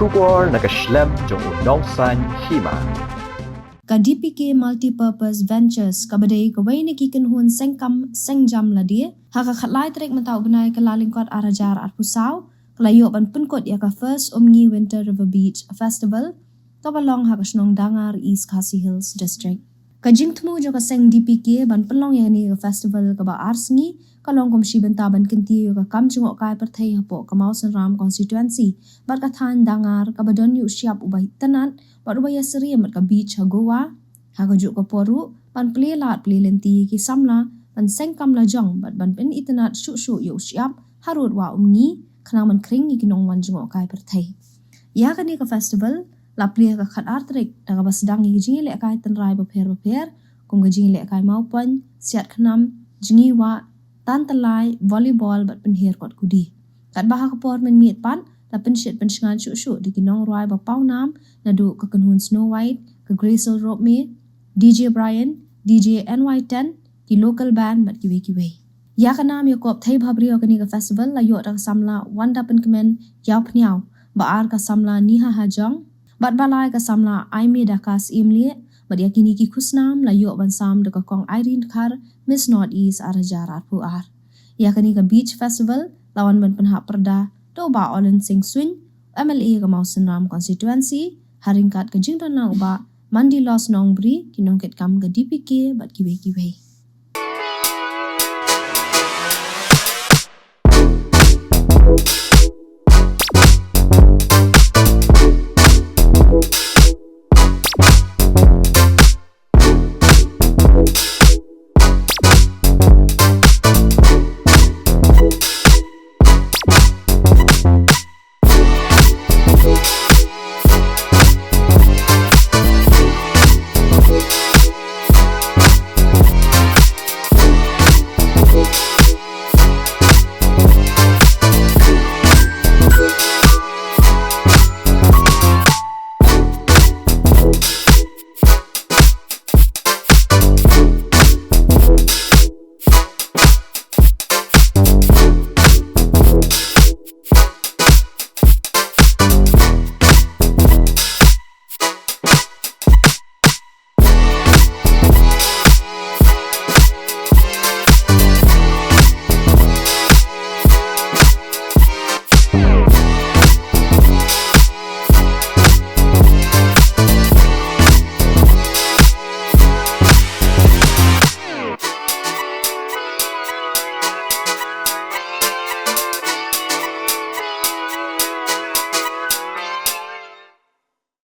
Shubor nakaslem jong unongsan Hima. Ka-DPK Multipurpose Ventures kabadai kawai na kikinhun sengkam sengjam ladia haka khatlai trek mata ugnai kalalingkot arajar arpusaw kalayo ban Pynkut ya ka first Umngi Winter River Beach Festival kabalong haka snong Dangar East Khasi Hills District. Kajing temu jo ka seng DPK ban pelong ya ni ka festival ka ba arsngi kalong komsi bentaban kenti ka kam jungok kai perthai hapo ka Mausan Ram constituency bat ka than Dangar ka badon yu siap ubah tanat bat ubah ya seri mat ka beach ha Goa ha ka juk ka poru ban ple lat ple lenti ki samla ban seng kam la jong bat ban pen itanat shu yu siap harut wa Umngi khnang man kring ki nong wan jungok kai perthai ya ka ni ka festival la ple ka khat artrik ta ka basdang ki jingi le kai tan rai ba pher kum ka jingi le kai mau pon siat khnam jingi wa tan talai volleyball bat pen her kot kudi kat ba ka por men miet pan la pen shit pen shngan shu di ki nong rai ba pau nam na du ka kanhun Snow White ka Graceful Rope me DJ Brian DJ NY10 ki local band bat ki we ya ka nam yo kop thai bhabri ka ni ka festival la yo ta samla wanda pen kemen yaw phniaw ba ar ka samla niha ha jong bat balai ka samla aime dakas imli bat yakini ki khusnam la yo ban sam de ka kong Irene Khar Miss Northeast arajar arpu ar yakani ka beach festival lawan ban penha perda to ba olen sing swing MLA ka Mausan Ram constituency haringkat ka jington lang ba mandi los nongbri kinongket kam ka DPK bat kiwe